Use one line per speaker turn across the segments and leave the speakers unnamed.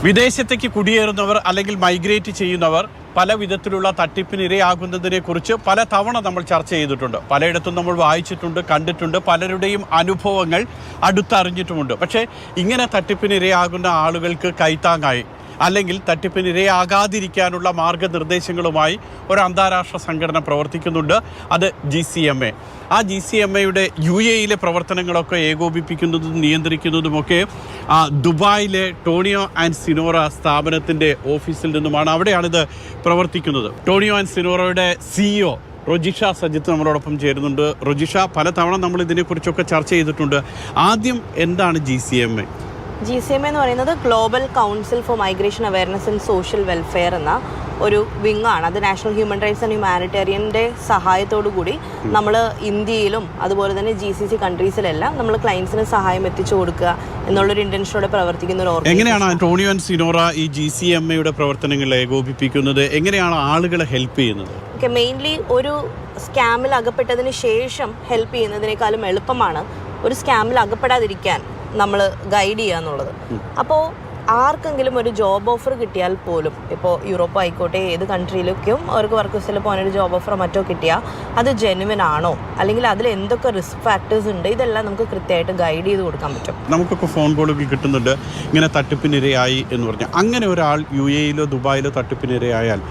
വിദേശത്തേക്ക് കുടിയേറുന്നവർ അല്ലെങ്കിൽ മൈഗ്രേറ്റ് ചെയ്യുന്നവർ പല വിധത്തിലുള്ള തട്ടിപ്പിനിരയാകുന്നതിനെ കുറിച്ച് പല തവണ നമ്മൾ ചർച്ച ചെയ്തിട്ടുണ്ട്. പലയിടത്തും നമ്മൾ വായിച്ചിട്ടുണ്ട്, കണ്ടിട്ടുണ്ട്, പലരുടെയും അനുഭവങ്ങൾ അടുത്തറിഞ്ഞിട്ടുമുണ്ട്. പക്ഷേ ഇങ്ങനെ തട്ടിപ്പിനിരയാകുന്ന ആളുകൾക്ക് കൈത്താങ്ങായി അല്ലെങ്കിൽ തട്ടിപ്പിനിരയാകാതിരിക്കാനുള്ള മാർഗനിർദ്ദേശങ്ങളുമായി ഒരു അന്താരാഷ്ട്ര സംഘടന പ്രവർത്തിക്കുന്നുണ്ട്. അത് GCMA. ആ GCMAയുടെ UAEയിലെ പ്രവർത്തനങ്ങളൊക്കെ ഏകോപിപ്പിക്കുന്നതും നിയന്ത്രിക്കുന്നതുമൊക്കെ ദുബായിലെ ടോണിയോ ആൻഡ് സിനോറ സ്ഥാപനത്തിൻ്റെ ഓഫീസിൽ നിന്നുമാണ്. അവിടെയാണിത് പ്രവർത്തിക്കുന്നത്. ടോണിയോ ആൻഡ് സിനോറയുടെ CEO റൊജിഷ സജിത്ത് നമ്മളോടൊപ്പം ചേരുന്നുണ്ട്. റൊജിഷ, പലതവണ നമ്മൾ ഇതിനെക്കുറിച്ചൊക്കെ ചർച്ച ചെയ്തിട്ടുണ്ട്. ആദ്യം എന്താണ് GCMA?
GCMA എന്ന് പറയുന്നത് global council four migration awareness and social welfare എന്ന ഒരു വിങ്ങാണ്. അത് നാഷണൽ ഹ്യൂമൻ റൈറ്റ്സ് ആൻഡ് ഹ്യൂമാനിറ്റേറിയൻ്റെ സഹായത്തോടു കൂടി നമ്മൾ ഇന്ത്യയിലും അതുപോലെ തന്നെ GCC കൺട്രീസിലെല്ലാം നമ്മൾ ക്ലയൻസിന് സഹായം എത്തിച്ചു കൊടുക്കുക എന്നുള്ളൊരു ഇൻറ്റൻഷനോടെ പ്രവർത്തിക്കുന്ന ഒരു ഓർഗനൈസേഷൻ.
എങ്ങനെയാണ് ടോണിയോ ആൻഡ് സിനോറ ഈ GCMAയുടെ പ്രവർത്തനങ്ങൾ ഏകോപിപ്പിക്കുന്നത്? എങ്ങനെയാണ് ആളുകളെ ഹെൽപ്പ് ചെയ്യുന്നത്?
മെയിൻലി ഒരു സ്കാമിൽ അകപ്പെട്ടതിന് ശേഷം ഹെൽപ്പ് ചെയ്യുന്നതിനേക്കാളും എളുപ്പമാണ് ഒരു സ്കാമിൽ അകപ്പെടാതിരിക്കാൻ നമ്മൾ ഗൈഡ് ചെയ്യുക എന്നുള്ളത്. അപ്പോൾ ആർക്കെങ്കിലും ഒരു ജോബ് ഓഫർ കിട്ടിയാൽ പോലും, ഇപ്പോൾ യൂറോപ്പ് ആയിക്കോട്ടെ ഏത് കൺട്രിയിലൊക്കെയും അവർക്ക് വർക്ക് വിസയിൽ പോകാനൊരു ജോബ് ഓഫറോ മറ്റോ കിട്ടിയാൽ അത് ജെന്യുവൻ ആണോ, അല്ലെങ്കിൽ അതിൽ എന്തൊക്കെ റിസ്ക് ഫാക്ടേഴ്സ് ഉണ്ട്, ഇതെല്ലാം നമുക്ക് കൃത്യമായിട്ട് ഗൈഡ് ചെയ്ത് കൊടുക്കാൻ പറ്റും.
നമുക്കൊക്കെ ഫോൺ കോളുകൾ കിട്ടുന്നുണ്ട് ഇങ്ങനെ തട്ടിപ്പിനിരയായി എന്ന് പറഞ്ഞാൽ. അങ്ങനെ ഒരാൾ UAEയിലോ ദുബായിലോ തട്ടിപ്പിനിരയായാൽ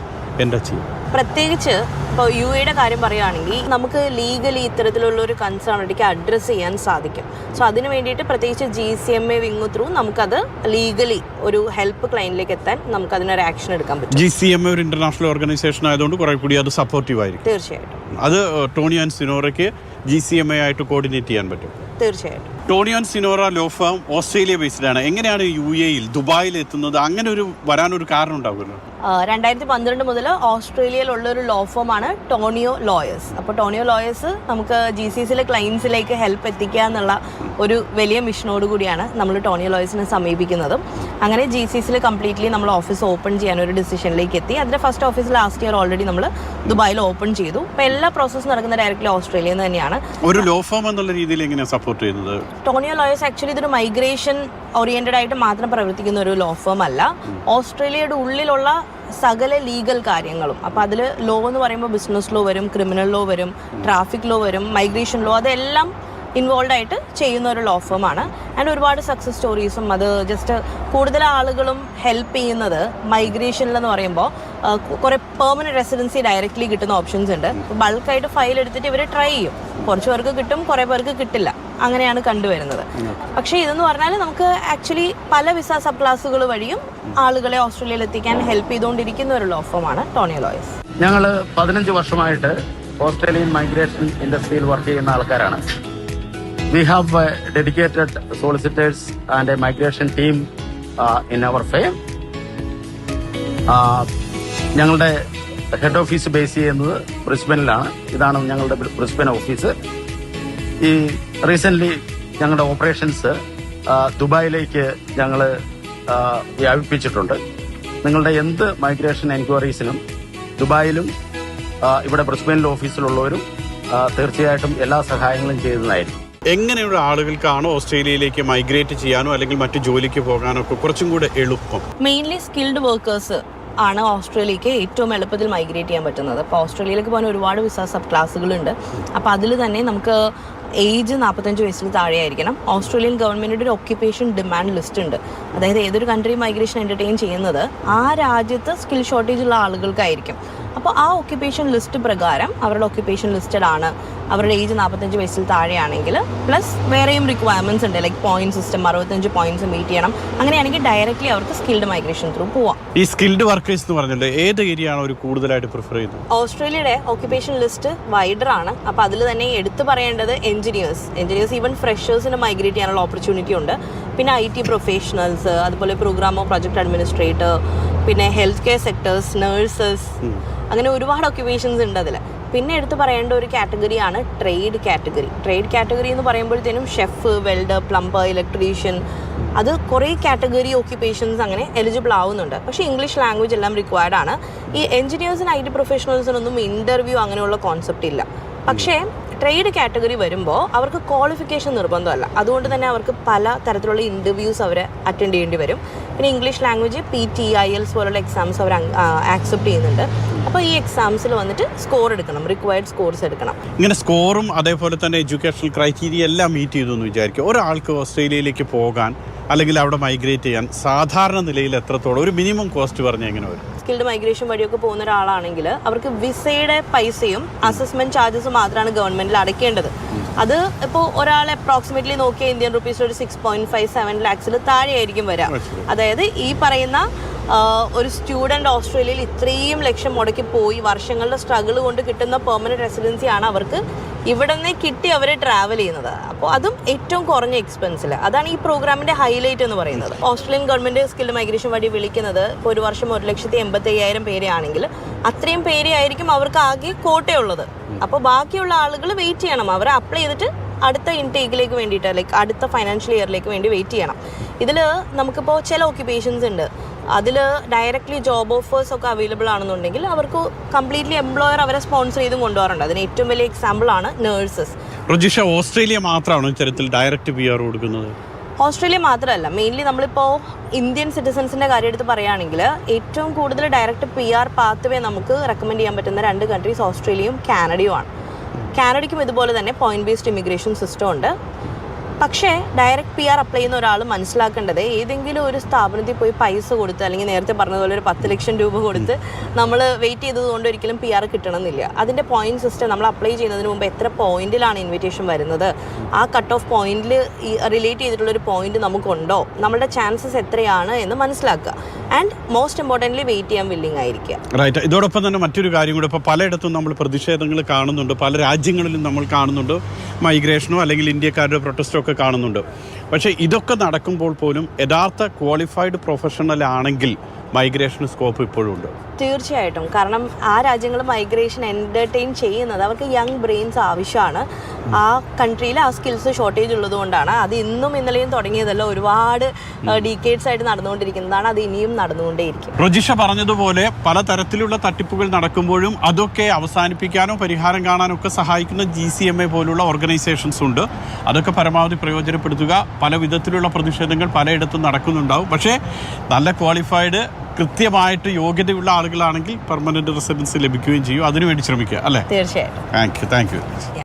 എന്താ ചെയ്യും?
പ്രത്യേകിച്ച് ഇപ്പോൾ UAEയുടെ കാര്യം പറയുകയാണെങ്കിൽ നമുക്ക് ലീഗലി ഇത്തരത്തിലുള്ള ഒരു കൺസേൺ ഇടയ്ക്ക് അഡ്രസ്സ് ചെയ്യാൻ സാധിക്കും. സോ അതിന് വേണ്ടിയിട്ട് പ്രത്യേകിച്ച് GCMA വിങ് ത്രൂ നമുക്കത് ലീഗലി ഒരു ഹെൽപ്പ് ക്ലയൻറ്റിലേക്ക് എത്താൻ നമുക്ക് അതിനൊരു ആക്ഷൻ എടുക്കാൻ പറ്റും.
GCMA ഒരു ഇന്റർനാഷണൽ ഓർഗനൈസേഷൻ ആയതുകൊണ്ട് കുറെ കൂടി അത് സപ്പോർട്ടീവ് ആയിരിക്കും.
തീർച്ചയായിട്ടും
അത് ടോണിയോ ആൻഡ് സിനോറയ്ക്ക് GCMA ആയിട്ട് കോർഡിനേറ്റ് ചെയ്യാൻ പറ്റും.
തീർച്ചയായിട്ടും.
Tonio and Sinora law firm Australia based ആണ്. എങ്ങനെയാണ് UAEയിൽ ദുബായിൽ എത്തുന്നത്? അങ്ങനെ ഒരു വരാനൊരു കാരണം ഉണ്ടാകുമല്ലോ.
2012 മുതൽ ഓസ്ട്രേലിയയിലുള്ള ഒരു ലോ ഫോമാണ് ടോണിയോ ലോയേഴ്സ്. അപ്പോൾ ടോണിയോ ലോയേഴ്സ് നമുക്ക് GCCയിലെ ക്ലയൻസിലേക്ക് ഹെൽപ്പ് എത്തിക്കുക എന്നുള്ള ഒരു വലിയ മിഷനോട് കൂടിയാണ് നമ്മൾ ടോണിയോ ലോയേഴ്സിനെ സമീപിക്കുന്നതും. അങ്ങനെ GCCയിൽ കംപ്ലീറ്റ്ലി നമ്മൾ ഓഫീസ് ഓപ്പൺ ചെയ്യാനൊരു ഡിസിഷനിലേക്ക് എത്തി. അതിൻ്റെ first office last year already നമ്മൾ ദുബായിൽ ഓപ്പൺ ചെയ്തു. അപ്പോൾ എല്ലാ പ്രോസസ്സും നടക്കുന്നത് ഡയറക്റ്റ്ലി ഓസ്ട്രേലിയയിൽ നിന്ന് തന്നെയാണ്.
ഒരു ലോ ഫേം എന്നുള്ള രീതിയിൽ എങ്ങനെയാണ് സപ്പോർട്ട് ചെയ്യുന്നത്?
ടോണിയോ ലോയേഴ്സ് ആക്ച്വലി ഇതൊരു മൈഗ്രേഷൻ ഓറിയന്റഡ് ആയിട്ട് മാത്രം പ്രവർത്തിക്കുന്ന ഒരു ലോ ഫേം അല്ല. ഓസ്ട്രേലിയയുടെ ഉള്ളിലുള്ള സകല ലീഗൽ കാര്യങ്ങളും, അപ്പോൾ അതിൽ ലോ എന്ന് പറയുമ്പോൾ ബിസിനസ് ലോ വരും, ക്രിമിനൽ ലോ വരും, ട്രാഫിക് ലോ വരും, മൈഗ്രേഷൻ ലോ, അതെല്ലാം ഇൻവോൾവ് ആയിട്ട് ചെയ്യുന്ന ഒരു ലോ ഫേമാണ്. ആൻഡ് ഒരുപാട് സക്സസ് സ്റ്റോറീസും, അത് ജസ്റ്റ് കൂടുതൽ ആളുകളും ഹെൽപ്പ് ചെയ്യുന്നത് മൈഗ്രേഷനിലെന്ന് പറയുമ്പോൾ കുറേ പെർമനന്റ് റെസിഡൻസി ഡയറക്റ്റ്ലി കിട്ടുന്ന ഓപ്ഷൻസ് ഉണ്ട്. ബൾക്കായിട്ട് ഫയൽ എടുത്തിട്ട് ഇവർ ട്രൈ ചെയ്യും. കുറച്ച് പേർക്ക് കിട്ടും, കുറേ പേർക്ക് കിട്ടില്ല. അങ്ങനെയാണ് കണ്ടുവരുന്നത്. പക്ഷേ ഇതെന്ന് പറഞ്ഞാൽ നമുക്ക് ആക്ച്വലി പല വിസ സബ് ക്ലാസുകൾ വഴിയും ആളുകളെ ഓസ്ട്രേലിയയിൽ എത്തിക്കാൻ ഹെൽപ്പ് ചെയ്തുകൊണ്ടിരിക്കുന്ന ഒരു ലോ ഫേമാണ് ടോണിയോ ലോയേഴ്സ്.
ഞങ്ങൾ 15 വർഷമായിട്ട് ഓസ്ട്രേലിയൻ മൈഗ്രേഷൻ ഇൻഡസ്ട്രിയിൽ വർക്ക് ചെയ്യുന്ന ആൾക്കാരാണ്. We have dedicated solicitors and a migration team in our firm. ഞങ്ങളുടെ ഹെഡ് ഓഫീസ് ബേസ് ചെയ്യുന്നത് ബ്രിസ്ബനിലാണ്. ഇതാണ് ഞങ്ങളുടെ ബ്രിസ്ബൻ ഓഫീസ്. ഈ റീസെന്റ് ഞങ്ങളുടെ ഓപ്പറേഷൻസ് ദുബായിലേക്ക് ഞങ്ങൾ വ്യാപിപ്പിച്ചിട്ടുണ്ട്. നിങ്ങളുടെ എന്ത് മൈഗ്രേഷൻ എൻക്വയറീസിനും ദുബായിലും ഇവിടെ ബ്രിസ്ബനിലെ ഓഫീസിലുള്ളവരും തീർച്ചയായിട്ടും എല്ലാ സഹായങ്ങളും ചെയ്യുന്നതായിരിക്കും.
എങ്ങനെയുള്ള ആളുകൾക്കാണ് ഓസ്ട്രേലിയയിലേക്ക് മൈഗ്രേറ്റ് ചെയ്യാനോ അല്ലെങ്കിൽ മറ്റു ജോലിക്ക് പോകാനോ ഒക്കെ കുറച്ചും കൂടെ എളുപ്പം?
മെയിൻലി സ്കിൽഡ് വർക്കേഴ്സ് ആണ് ഓസ്ട്രേലിയക്ക് ഏറ്റവും എളുപ്പത്തിൽ മൈഗ്രേറ്റ് ചെയ്യാൻ പറ്റുന്നത്. അപ്പോൾ ഓസ്ട്രേലിയയിലേക്ക് പോകാൻ ഒരുപാട് വിസ സബ് ക്ലാസ്സുകളുണ്ട്. അപ്പോൾ അതിൽ തന്നെ നമുക്ക് ഏജ് 45 വയസ്സിൽ താഴെയായിരിക്കണം. ഓസ്ട്രേലിയൻ ഗവൺമെൻറ്റിൻ്റെ ഒരു ഒക്യുപ്പേഷൻ ഡിമാൻഡ് ലിസ്റ്റ് ഉണ്ട്. അതായത് ഏതൊരു കൺട്രി മൈഗ്രേഷൻ എൻ്റർടൈൻ ചെയ്യുന്നത് ആ രാജ്യത്ത് സ്കിൽ ഷോർട്ടേജ് ഉള്ള ആളുകൾക്കായിരിക്കും. അപ്പോൾ ആ ഒക്യുപ്പേഷൻ ലിസ്റ്റ് പ്രകാരം അവരുടെ ഒക്യുപ്പേഷൻ ലിസ്റ്റഡ് ആണ്, അവരുടെ ഏജ് 45 വയസ്സിൽ താഴെയാണെങ്കിൽ, പ്ലസ് വേറെയും റിക്വയർമെൻറ്റ്സ് ഉണ്ട്, like point system 65 points meet ചെയ്യണം. അങ്ങനെയാണെങ്കിൽ ഡയറക്റ്റ്ലി അവർക്ക് സ്കിൽഡ് മൈഗ്രേഷൻ ത്രൂ പോവാം.
ഈ സ്കിൽഡ് വർക്കേഴ്സ് എന്ന് പറഞ്ഞിട്ട് ഏത് ഏരിയ ആണ് അവർ കൂടുതലായിട്ട് പ്രിഫർ ചെയ്യുന്നത്?
ഓസ്ട്രേലിയയുടെ ഒക്യുപ്പേഷൻ ലിസ്റ്റ് വൈഡർ ആണ്. അപ്പോൾ അതിൽ തന്നെ എടുത്തു പറയേണ്ടത് എഞ്ചിനീയേഴ്സ് ഈവൻ ഫ്രഷേഴ്സിന് മൈഗ്രേറ്റ് ചെയ്യാനുള്ള ഓപ്പർച്യൂണിറ്റി ഉണ്ട്. പിന്നെ IT പ്രൊഫഷണൽസ്, അതുപോലെ പ്രോഗ്രാമോ പ്രൊജക്ട് അഡ്മിനിസ്ട്രേറ്റർ, പിന്നെ ഹെൽത്ത് കെയർ സെക്ടേഴ്സ്, നഴ്സസ്, അങ്ങനെ ഒരുപാട് ഒക്യുപ്പേഷൻസ് ഉണ്ട് അതിൽ. പിന്നെ എടുത്ത് പറയേണ്ട ഒരു കാറ്റഗറിയാണ് ട്രേഡ് കാറ്റഗറി എന്ന് പറയുമ്പോഴത്തേനും ഷെഫ്, വെൽഡർ, പ്ലംബർ, ഇലക്ട്രീഷ്യൻ, അത് കുറേ കാറ്റഗറി ഒക്യുപ്പേഷൻസ് അങ്ങനെ എലിജിബിൾ ആവുന്നുണ്ട്. പക്ഷേ ഇംഗ്ലീഷ് ലാംഗ്വേജ് എല്ലാം റിക്വയർഡ് ആണ്. ഈ എഞ്ചിനീയേഴ്സിന് IT പ്രൊഫഷണൽസിനൊന്നും ഇൻ്റർവ്യൂ അങ്ങനെയുള്ള കോൺസെപ്റ്റ് ഇല്ല. പക്ഷേ ട്രേഡ് കാറ്റഗറി വരുമ്പോൾ അവർക്ക് ക്വാളിഫിക്കേഷൻ നിർബന്ധമല്ല. അതുകൊണ്ട് തന്നെ അവർക്ക് പല തരത്തിലുള്ള ഇൻ്റർവ്യൂസ് അവർ അറ്റൻഡ് ചെയ്യേണ്ടി വരും. പിന്നെ ഇംഗ്ലീഷ് ലാംഗ്വേജ് PT IELTS പോലുള്ള എക്സാംസ് അവർ ആക്സെപ്റ്റ് ചെയ്യുന്നുണ്ട്. അപ്പോൾ ഈ എക്സാംസിൽ വന്നിട്ട് സ്കോർ എടുക്കണം, റിക്വയർഡ് സ്കോർസ് എടുക്കണം.
ഇങ്ങനെ സ്കോറും അതേപോലെ തന്നെ എഡ്യൂക്കേഷണൽ ക്രൈറ്റീരിയ എല്ലാം മീറ്റ് ചെയ്തു എന്ന് വിചാരിക്കും. ഒരാൾക്ക് ഓസ്ട്രേലിയയിലേക്ക് പോകാൻ അല്ലെങ്കിൽ അവിടെ മൈഗ്രേറ്റ് ചെയ്യാൻ സാധാരണ നിലയിൽ എത്രത്തോളം ഒരു മിനിമം കോസ്റ്റ് പറഞ്ഞാൽ എങ്ങനെ വരും?
സ്കിൽഡ് മൈഗ്രേഷൻ വഴിയൊക്കെ പോകുന്ന ഒരാളാണെങ്കിൽ അവർക്ക് വിസയുടെ പൈസയും അസസ്മെന്റ് ചാർജസും മാത്രമാണ് ഗവൺമെന്റിൽ അടയ്ക്കേണ്ടത്. അത് ഇപ്പോൾ ഒരാൾ അപ്രോക്സിമേറ്റ്ലി നോക്കിയ ഇന്ത്യൻ റുപ്പീസ് ഒരു 6.57 lakhs താഴെയായിരിക്കും വരിക. അതായത് ഈ പറയുന്ന ഒരു സ്റ്റുഡൻറ് ഓസ്ട്രേലിയയിൽ ഇത്രയും ലക്ഷം മുടക്കി പോയി വർഷങ്ങളുടെ സ്ട്രഗിൾ കൊണ്ട് കിട്ടുന്ന പെർമനന്റ് റെസിഡൻസി ആണ് അവർക്ക് ഇവിടെ നിന്ന് കിട്ടി അവർ ട്രാവൽ ചെയ്യുന്നത്. അപ്പോൾ അതും ഏറ്റവും കുറഞ്ഞ എക്സ്പെൻസിൽ. അതാണ് ഈ പ്രോഗ്രാമിന്റെ ഹൈലൈറ്റ് എന്ന് പറയുന്നത്. ഓസ്ട്രേലിയൻ ഗവൺമെന്റ് സ്കിൽഡ് മൈഗ്രേഷൻ വഴി വിളിക്കുന്നത് ഇപ്പോൾ ഒരു വർഷം 1,85,000 പേരെയാണെങ്കിൽ അത്രയും പേരെയായിരിക്കും അവർക്ക് ആകെ കോട്ടയുള്ളത്. അപ്പോൾ ബാക്കിയുള്ള ആളുകൾ വെയിറ്റ് ചെയ്യണം. അവർ അപ്ലൈ ചെയ്തിട്ട് അടുത്ത ഇൻടേക്കിലേക്ക് വേണ്ടിയിട്ട് ലൈക്ക് അടുത്ത ഫൈനാൻഷ്യൽ ഇയറിലേക്ക് വേണ്ടി വെയിറ്റ് ചെയ്യണം. ഇതിൽ നമുക്കിപ്പോൾ ചില ഓക്യുപ്പേഷൻസ് ഉണ്ട്, അതിൽ ഡയറക്റ്റ്ലി ജോബ് ഓഫേഴ്സ് ഒക്കെ അവൈലബിൾ ആണെന്നുണ്ടെങ്കിൽ അവർക്ക് കംപ്ലീറ്റ്ലി എംപ്ലോയർ അവരെ സ്പോൺസർ ചെയ്ത് കൊണ്ടുപോകാറുണ്ട്. അതിന് ഏറ്റവും വലിയ എക്സാമ്പിളാണ് നേഴ്സസ്.
റജിഷ, ഓസ്ട്രേലിയ മാത്രമാണ് ഇത്തരത്തിൽ ഡയറക്റ്റ് PR കൊടുക്കുന്നത്?
ഓസ്ട്രേലിയ മാത്രമല്ല, മെയിൻലി നമ്മളിപ്പോൾ ഇന്ത്യൻ സിറ്റിസൺസിൻ്റെ കാര്യം എടുത്ത് പറയുകയാണെങ്കിൽ ഏറ്റവും കൂടുതൽ ഡയറക്റ്റ് PR പാത്വേ നമുക്ക് റെക്കമെൻഡ് ചെയ്യാൻ പറ്റുന്ന 2 കൺട്രീസ് ഓസ്ട്രേലിയയും കാനഡയുമാണ്. കാനഡയ്ക്കും ഇതുപോലെ തന്നെ പോയിന്റ് ബേസ്ഡ് ഇമിഗ്രേഷൻ സിസ്റ്റം ഉണ്ട്. പക്ഷേ ഡയറക്റ്റ് PR അപ്ലൈ ചെയ്യുന്ന ഒരാൾ മനസ്സിലാക്കേണ്ടത് ഏതെങ്കിലും ഒരു സ്ഥാപനത്തിൽ പോയി പൈസ കൊടുത്ത് അല്ലെങ്കിൽ നേരത്തെ പറഞ്ഞതുപോലെ ഒരു 10 ലക്ഷം രൂപ കൊടുത്ത് നമ്മൾ വെയിറ്റ് ചെയ്തതുകൊണ്ട് ഒരിക്കലും PR കിട്ടണമെന്നില്ല. അതിൻ്റെ പോയിന്റ് സിസ്റ്റം നമ്മൾ അപ്ലൈ ചെയ്യുന്നതിന് മുമ്പ് എത്ര പോയിന്റിലാണ് ഇൻവിറ്റേഷൻ വരുന്നത്, ആ കട്ട് ഓഫ് പോയിന്റിൽ റിലേറ്റ് ചെയ്തിട്ടുള്ളൊരു പോയിന്റ് നമുക്കുണ്ടോ, നമ്മുടെ ചാൻസസ് എത്രയാണ് എന്ന് മനസ്സിലാക്കുക. ആൻഡ് മോസ്റ്റ് ഇമ്പോർട്ടൻ്റ്ലി വെയിറ്റ് ചെയ്യാൻ വില്ലിങ് ആയിരിക്കുക.
റൈറ്റ്. ഇതോടൊപ്പം തന്നെ മറ്റൊരു കാര്യം കൂടെ, ഇപ്പോൾ പലയിടത്തും നമ്മൾ പ്രതിഷേധങ്ങൾ കാണുന്നുണ്ട്, പല രാജ്യങ്ങളിലും നമ്മൾ കാണുന്നുണ്ട്, മൈഗ്രേഷനോ അല്ലെങ്കിൽ ഇന്ത്യക്കാരുടെ പ്രൊട്ടസ്റ്റോ ഒക്കെ കാണുന്നുണ്ട്. പക്ഷേ ഇതൊക്കെ നടക്കുമ്പോൾ പോലും യഥാർത്ഥ ക്വാളിഫൈഡ് പ്രൊഫഷണൽ ആണെങ്കിൽ മൈഗ്രേഷന് സ്കോപ്പ് ഇപ്പോഴും ഉണ്ട്.
തീർച്ചയായിട്ടും. കാരണം ആ രാജ്യങ്ങൾ മൈഗ്രേഷൻ എൻ്റർടൈൻ ചെയ്യുന്നത് അവർക്ക് യങ് ബ്രെയിൻസ് ആവശ്യമാണ്. ആ കൺട്രിയിൽ ആ സ്കിൽസ് ഷോർട്ടേജ് ഉള്ളതുകൊണ്ടാണ്. അത് ഇന്നും ഇന്നലെയും തുടങ്ങിയതല്ല, ഒരുപാട് ഡീക്കേഡ്സ് ആയിട്ട് നടന്നുകൊണ്ടിരിക്കുന്നതാണ്. അത് ഇനിയും നടന്നുകൊണ്ടേയിരിക്കും.
റജിഷ പറഞ്ഞതുപോലെ പലതരത്തിലുള്ള തട്ടിപ്പുകൾ നടക്കുമ്പോഴും അതൊക്കെ അവസാനിപ്പിക്കാനോ പരിഹാരം കാണാനോ ഒക്കെ സഹായിക്കുന്ന GCMA പോലുള്ള ഓർഗനൈസേഷൻസ് ഉണ്ട്. അതൊക്കെ പരമാവധി പ്രയോജനപ്പെടുത്തുക. പല വിധത്തിലുള്ള പ്രതിഷേധങ്ങൾ പലയിടത്തും നടക്കുന്നുണ്ടാവും. പക്ഷേ നല്ല ക്വാളിഫൈഡ് കൃത്യമായിട്ട് യോഗ്യതയുള്ള ആളുകളാണെങ്കിൽ പെർമനന്റ് റെസിഡൻസി ലഭിക്കുകയും ചെയ്യും. അതിനുവേണ്ടി ശ്രമിക്കുക, അല്ലേ?
തീർച്ചയായിട്ടും.
Thank you.